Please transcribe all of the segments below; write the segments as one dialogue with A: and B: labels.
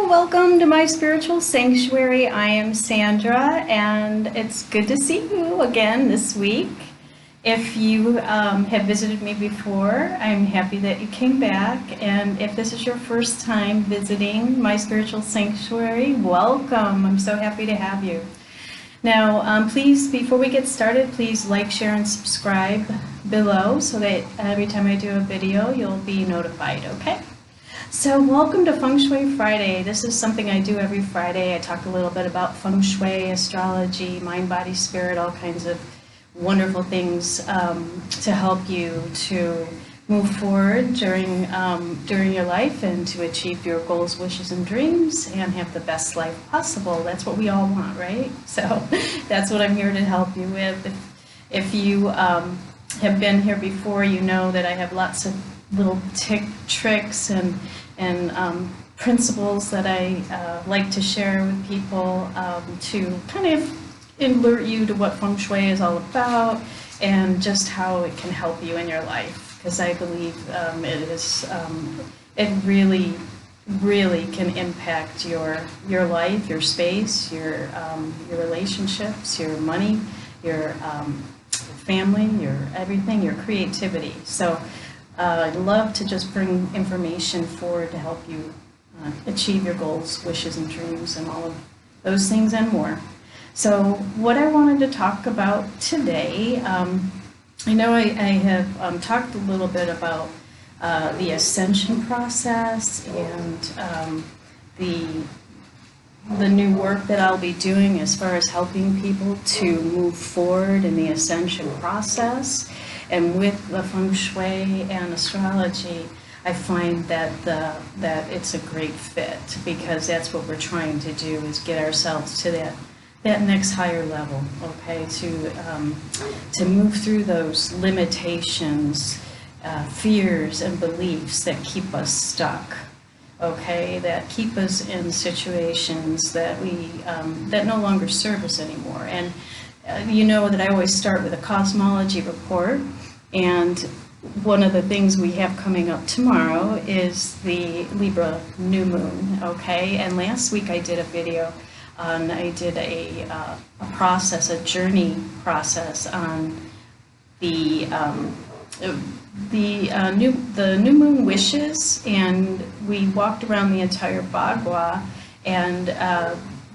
A: Welcome to my spiritual sanctuary. I am Sandra, and it's good to see you again this week. If you have visited me before, I'm happy that you came back. And if this is your first time visiting my spiritual sanctuary, welcome. I'm so happy to have you. Now, please, before we get started, please like, share, and subscribe below so that every time I do a video, you'll be notified, okay? So welcome to Feng Shui Friday. This is something I do every Friday. I talk a little bit about Feng Shui, astrology, mind, body, spirit, all kinds of wonderful things to help you to move forward during your life and to achieve your goals, wishes, and dreams and have the best life possible. That's what we all want, right? So that's what I'm here to help you with. If you have been here before, you know that I have lots of little tricks and principles that I like to share with people to kind of alert you to what Feng Shui is all about and just how it can help you in your life. Because I believe it really can impact your life, your space, your relationships, your money, your family, your everything, your creativity. So I'd love to just bring information forward to help you achieve your goals, wishes, and dreams, and all of those things and more. So what I wanted to talk about today, I know I have talked a little bit about the Ascension process and the new work that I'll be doing as far as helping people to move forward in the Ascension process. And with the Feng Shui and astrology, I find that it's a great fit because that's what we're trying to do is get ourselves to that next higher level, okay? To move through those limitations, fears, and beliefs that keep us stuck, okay? That keep us in situations that that no longer serve us anymore. And you know that I always start with a cosmology report, and one of the things we have coming up tomorrow is the Libra new moon, okay? And last week I did a video on, I did a process, a journey process on the new moon wishes, and we walked around the entire Bagua and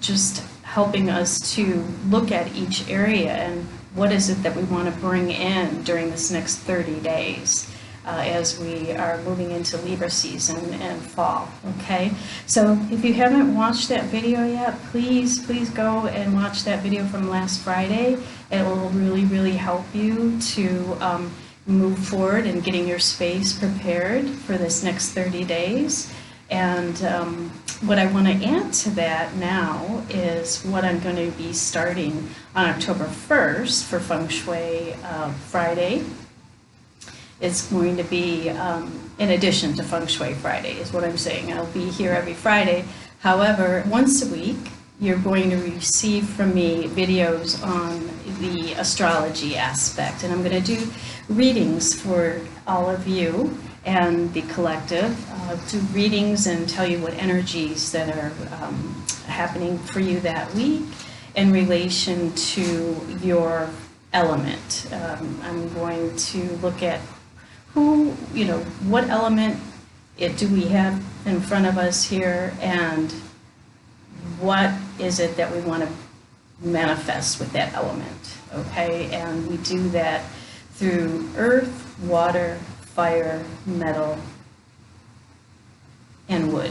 A: just helping us to look at each area and what is it that we want to bring in during this next 30 days as we are moving into Libra season and fall, okay? So if you haven't watched that video yet, please go and watch that video from last Friday. It will really help you to move forward in getting your space prepared for this next 30 days. And what I want to add to that now is what I'm going to be starting on October 1st for Feng Shui Friday. It's going to be in addition to Feng Shui Friday is what I'm saying. I'll be here every Friday. However, once a week, you're going to receive from me videos on the astrology aspect. And I'm going to do readings for all of you and the collective, do readings and tell you what energies that are happening for you that week in relation to your element. I'm going to look at what element do we have in front of us here, and what is it that we want to manifest with that element, okay? And we do that through earth, water, fire, metal, and wood.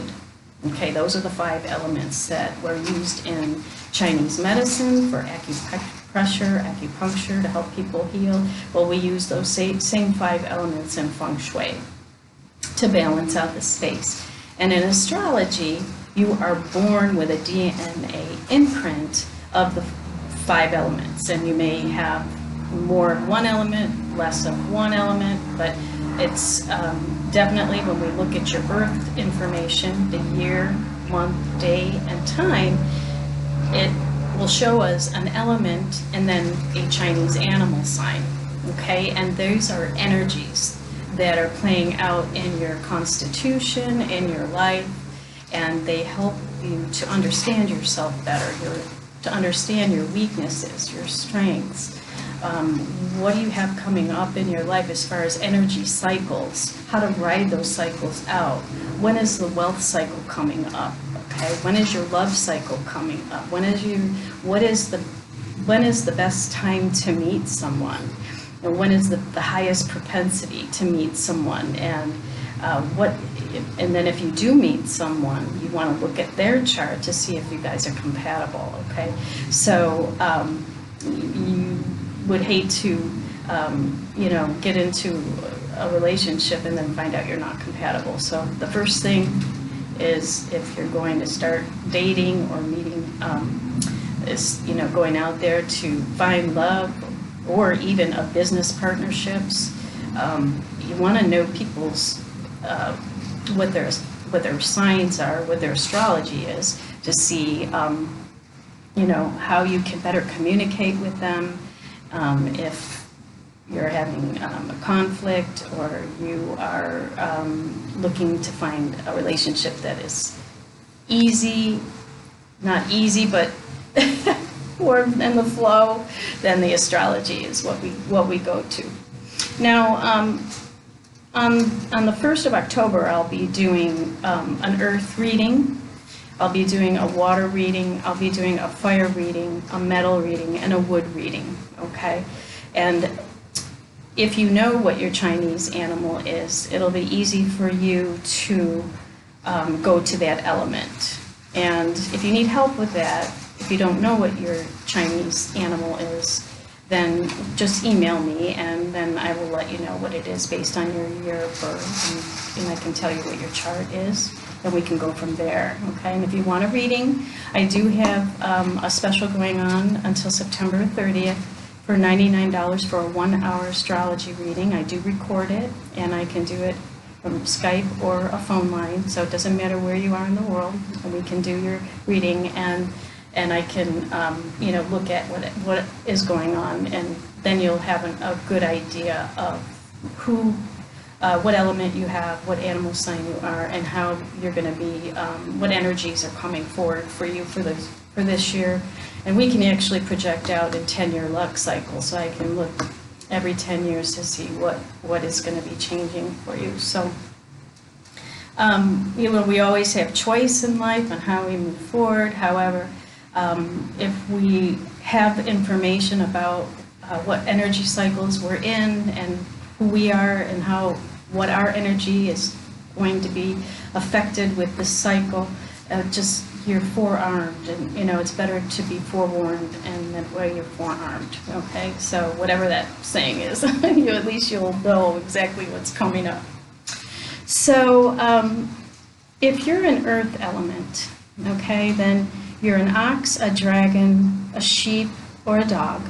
A: Okay, those are the 5 elements that were used in Chinese medicine for acupuncture to help people heal. Well, we use those same 5 elements in Feng Shui to balance out the space. And in astrology, you are born with a DNA imprint of the 5 elements, and you may have more of one element, less of one element, but it's definitely when we look at your birth information, the year, month, day, and time, it will show us an element and then a Chinese animal sign, okay? And those are energies that are playing out in your constitution, in your life, and they help you to understand yourself better, to understand your weaknesses, your strengths. What do you have coming up in your life as far as energy cycles, how to ride those cycles out? When is the wealth cycle coming up? Okay, when is your love cycle coming up? When is the best time to meet someone? And when is the highest propensity to meet someone? And and then if you do meet someone, you want to look at their chart to see if you guys are compatible, okay? So you would hate to, get into a relationship and then find out you're not compatible. So the first thing is, if you're going to start dating or meeting, is, going out there to find love or even a business partnerships, you want to know people's, what their signs are, what their astrology is, to see, how you can better communicate with them. If you're having a conflict, or you are looking to find a relationship that is easy, not easy, but more in the flow, then the astrology is what we go to. Now, on the 1st of October, I'll be doing an earth reading. I'll be doing a water reading, I'll be doing a fire reading, a metal reading, and a wood reading, okay? And if you know what your Chinese animal is, it'll be easy for you to go to that element. And if you need help with that, if you don't know what your Chinese animal is, then just email me, and then I will let you know what it is based on your year of birth, and I can tell you what your chart is, and we can go from there, okay? And if you want a reading, I do have a special going on until September 30th for $99 for a 1-hour astrology reading. I do record it, and I can do it from Skype or a phone line, so it doesn't matter where you are in the world, and we can do your reading, and I can, look at what is going on, and then you'll have a good idea of what element you have, what animal sign you are, and how you're going to be, what energies are coming forward for you for this year. And we can actually project out in 10-year luck cycles, so I can look every 10 years to see what is going to be changing for you. So, we always have choice in life on how we move forward. However, if we have information about what energy cycles we're in and who we are and what our energy is going to be affected with this cycle, just you're forearmed, and it's better to be forewarned, and that way you're forearmed, okay? So whatever that saying is, at least you'll know exactly what's coming up. So if you're an earth element, okay, then you're an ox, a dragon, a sheep, or a dog.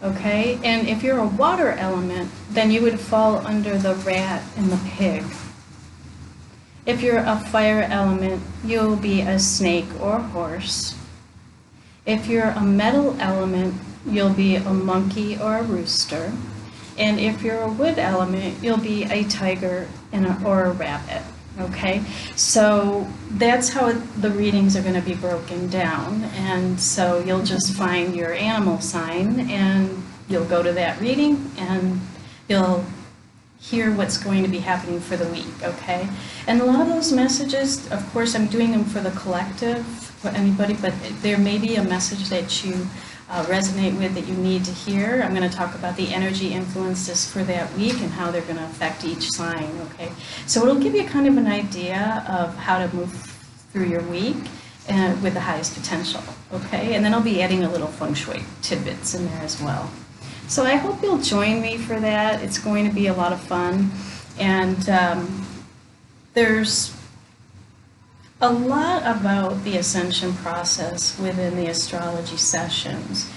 A: Okay, and if you're a water element, then you would fall under the rat and the pig. If you're a fire element, you'll be a snake or a horse. If you're a metal element, you'll be a monkey or a rooster. And if you're a wood element, you'll be a tiger or a rabbit. Okay, so that's how the readings are going to be broken down, and so you'll just find your animal sign, and you'll go to that reading, and you'll hear what's going to be happening for the week, okay? And a lot of those messages, of course, I'm doing them for the collective, for anybody, but there may be a message that you resonate with, that you need to hear. I'm going to talk about the energy influences for that week and how they're going to affect each sign, okay? So it'll give you kind of an idea of how to move through your week with the highest potential, okay? And then I'll be adding a little Feng Shui tidbits in there as well. So I hope you'll join me for that. It's going to be a lot of fun. And there's a lot about the Ascension process within the astrology sessions,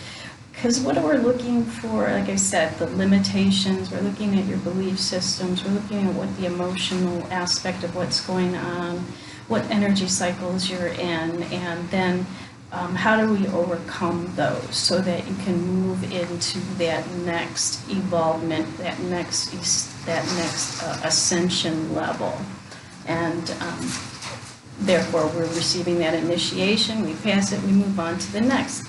A: because what we're looking for, like I said, the limitations, we're looking at your belief systems, we're looking at what the emotional aspect of what's going on, what energy cycles you're in, and then how do we overcome those so that you can move into that next evolvement, that next ascension level. And therefore, we're receiving that initiation, we pass it, we move on to the next.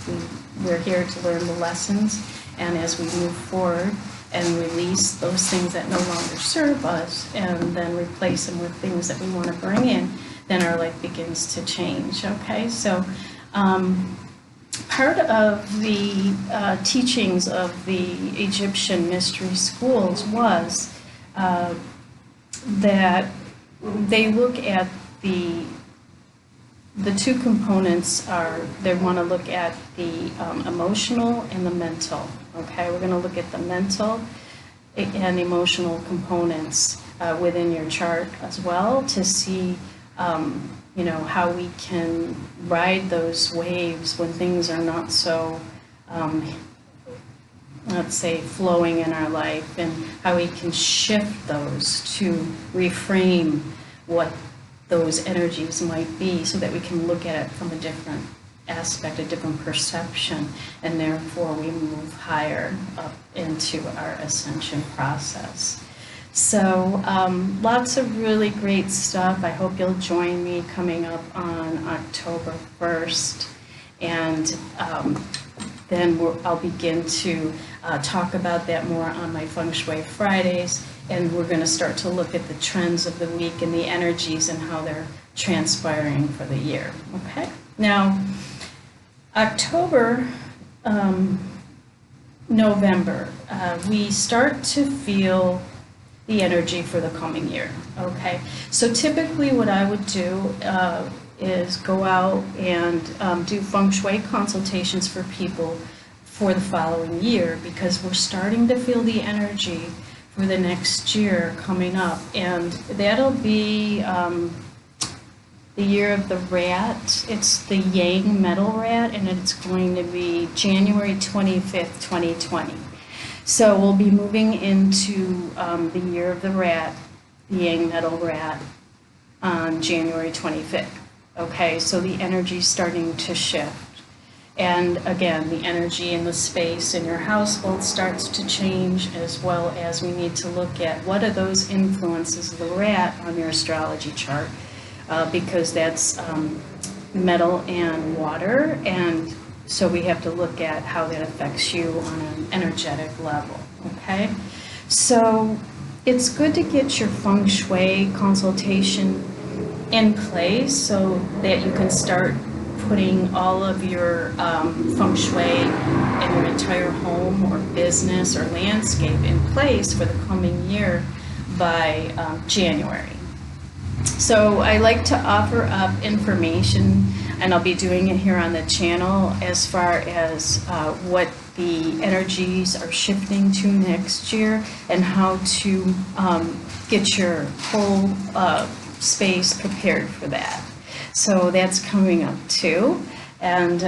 A: We're here to learn the lessons, and as we move forward and release those things that no longer serve us, and then replace them with things that we want to bring in, then our life begins to change, okay? So part of the teachings of the Egyptian mystery schools was that they look at the two components are, they want to look at the emotional and the mental, okay? We're going to look at the mental and emotional components within your chart as well to see, you know, how we can ride those waves when things are not so, let's say, flowing in our life, and how we can shift those to reframe what those energies might be so that we can look at it from a different aspect, a different perception, and therefore we move higher up into our ascension process. So lots of really great stuff. I hope you'll join me coming up on October 1st, and then I'll begin to talk about that more on my Feng Shui Fridays, and we're going to start to look at the trends of the week and the energies and how they're transpiring for the year. Okay? Now, October, November, we start to feel the energy for the coming year. Okay? So typically what I would do is go out and do Feng Shui consultations for people for the following year, because we're starting to feel the energy for the next year coming up, and that'll be the year of the rat. It's the Yang metal rat, and it's going to be January 25th, 2020. So we'll be moving into the year of the rat, the Yang metal rat, on January 25th. Okay, so the energy's starting to shift. And again, the energy in the space in your household starts to change, as well as we need to look at what are those influences of the rat on your astrology chart, because that's metal and water, and so we have to look at how that affects you on an energetic level, okay? So it's good to get your Feng Shui consultation in place so that you can start putting all of your Feng Shui in your entire home or business or landscape in place for the coming year by January. So I like to offer up information, and I'll be doing it here on the channel, as far as what the energies are shifting to next year and how to get your whole space prepared for that. So that's coming up too, and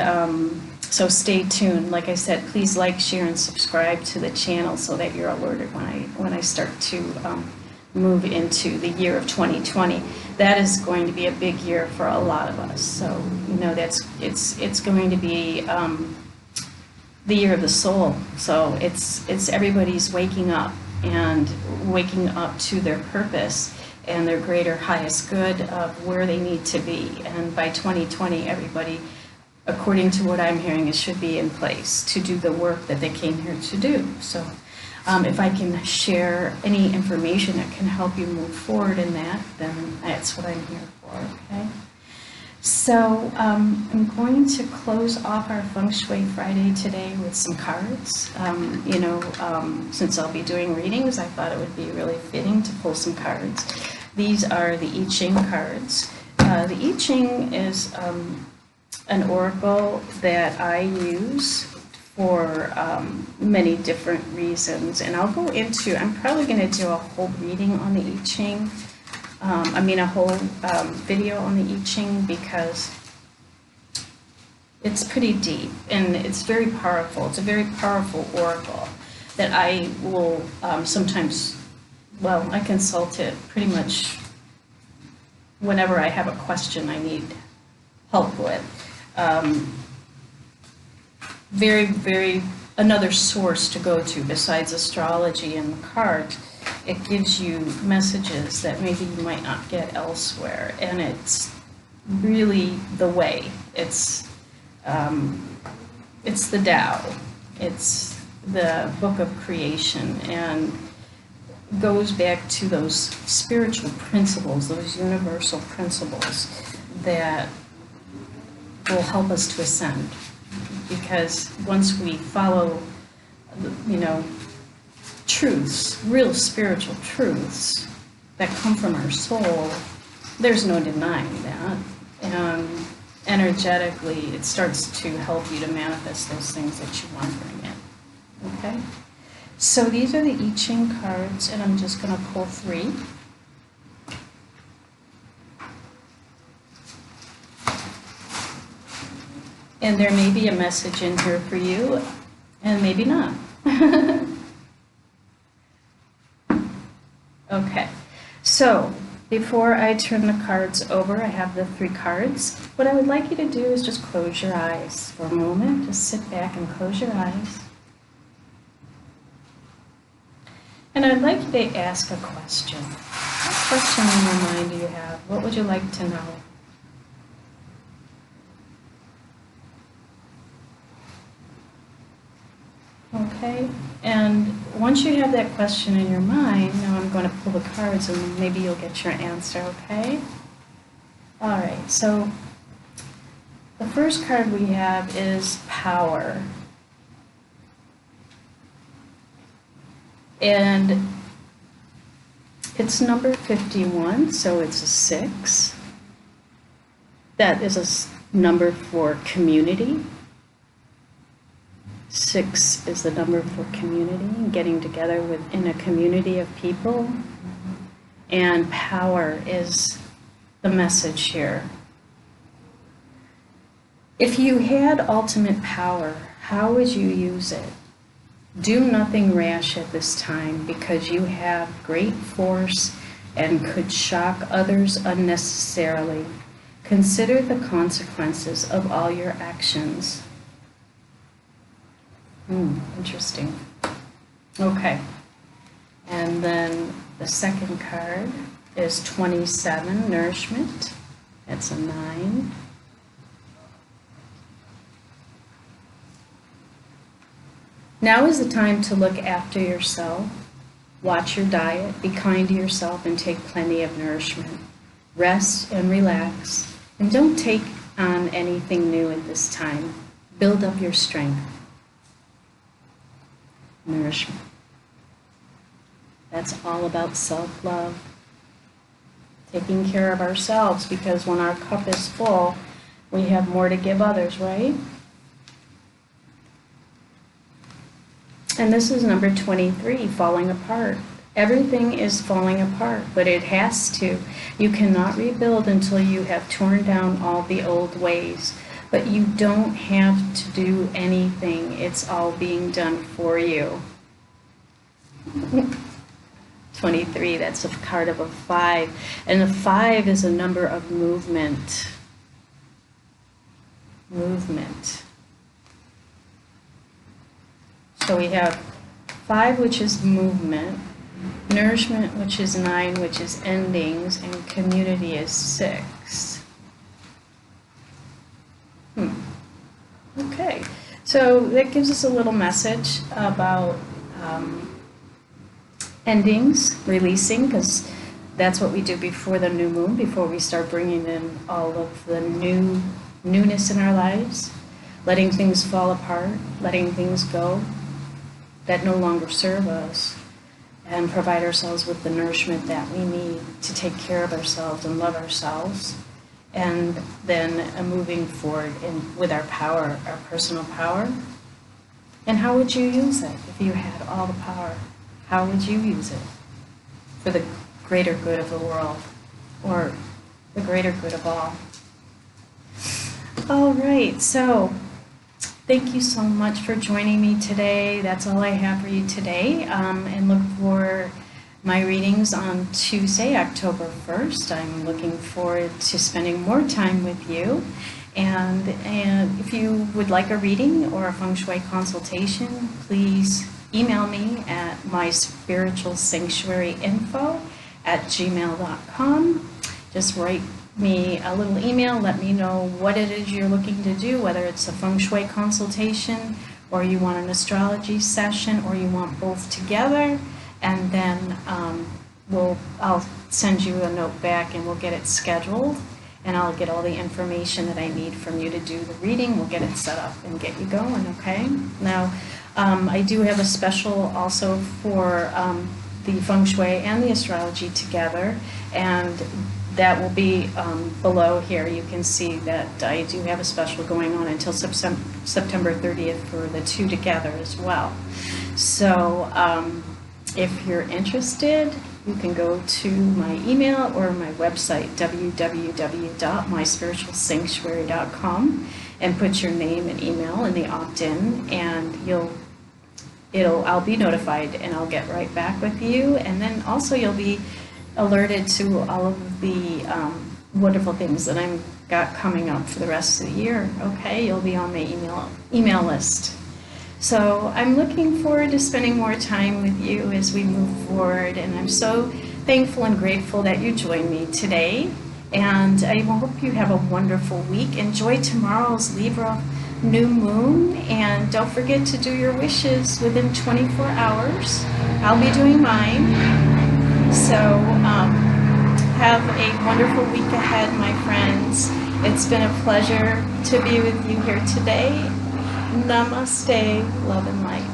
A: so stay tuned. Like I said, please like, share, and subscribe to the channel so that you're alerted when I start to move into the year of 2020. That is going to be a big year for a lot of us. So you know, it's going to be the year of the soul. So it's everybody's waking up to their purpose and their greater, highest good of where they need to be. And by 2020, everybody, according to what I'm hearing, it should be in place to do the work that they came here to do. So if I can share any information that can help you move forward in that, then that's what I'm here for, okay? So I'm going to close off our Feng Shui Friday today with some cards. You know, since I'll be doing readings, I thought it would be really fitting to pull some cards. These are the I Ching cards. The I Ching is an oracle that I use for many different reasons, and I'll go into, I'm probably going to do a whole reading on the I Ching. A whole video on the I Ching, because it's pretty deep and it's very powerful. It's a very powerful oracle that I will sometimes, well, I consult it pretty much whenever I have a question I need help with. Very, very, another source to go to besides astrology and the cards it gives you messages that maybe you might not get elsewhere, and it's really the way. It's the Tao. It's the book of creation, and goes back to those spiritual principles, those universal principles that will help us to ascend. Because once we follow, truths, real spiritual truths that come from our soul, there's no denying that. And energetically, it starts to help you to manifest those things that you want to bring in. Okay? So these are the I Ching cards, and I'm just going to pull 3. And there may be a message in here for you, and maybe not. Okay, so before I turn the cards over, I have the 3 cards. What I would like you to do is just close your eyes for a moment. Just sit back and close your eyes. And I'd like you to ask a question. What question in your mind do you have? What would you like to know? Okay, and once you have that question in your mind, now I'm going to pull the cards and maybe you'll get your answer, okay? All right, so the first card we have is power. And it's number 51, so it's a 6. That is a number for community. 6 is the number for community, getting together within a community of people. And power is the message here. If you had ultimate power, how would you use it? Do nothing rash at this time, because you have great force and could shock others unnecessarily. Consider the consequences of all your actions. Interesting. Okay. And then the second card is 27, nourishment. That's a 9. Now is the time to look after yourself. Watch your diet, be kind to yourself, and take plenty of nourishment. Rest and relax, and don't take on anything new at this time. Build up your strength. Nourishment. That's all about self-love. Taking care of ourselves, because when our cup is full, we have more to give others, right? And this is number 23, falling apart. Everything is falling apart, but it has to. You cannot rebuild until you have torn down all the old ways. But you don't have to do anything. It's all being done for you. 23, that's a card of a 5. And a 5 is a number of movement. Movement. So we have 5, which is movement, nourishment, which is 9, which is endings, and community is 6. Okay, so that gives us a little message about endings, releasing, because that's what we do before the new moon, before we start bringing in all of the newness in our lives, letting things fall apart, letting things go that no longer serve us, and provide ourselves with the nourishment that we need to take care of ourselves and love ourselves. And then moving forward with our power, our personal power. And how would you use it if you had all the power? How would you use it for the greater good of the world, or the greater good of all? All right, so thank you so much for joining me today. That's all I have for you today. And look for my readings on Tuesday, October 1st. I'm looking forward to spending more time with you. And if you would like a reading or a Feng Shui consultation, please email me at myspiritualsanctuaryinfo@gmail.com. Just write me a little email, let me know what it is you're looking to do, whether it's a Feng Shui consultation, or you want an astrology session, or you want both together, and then I'll send you a note back and we'll get it scheduled, and I'll get all the information that I need from you to do the reading. We'll get it set up and get you going, okay? Now, I do have a special also for the Feng Shui and the astrology together, and that will be below here. You can see that I do have a special going on until September 30th for the two together as well. So if you're interested, you can go to my email or my website, www.myspiritualsanctuary.com, and put your name and email in the opt-in, and I'll be notified and I'll get right back with you. And then also you'll be alerted to all of the wonderful things that I've got coming up for the rest of the year. Okay, you'll be on my email list. So I'm looking forward to spending more time with you as we move forward, and I'm so thankful and grateful that you joined me today. And I hope you have a wonderful week. Enjoy tomorrow's Libra new moon, and don't forget to do your wishes within 24 hours. I'll be doing mine. So have a wonderful week ahead, my friends. It's been a pleasure to be with you here today. Namaste, love and light.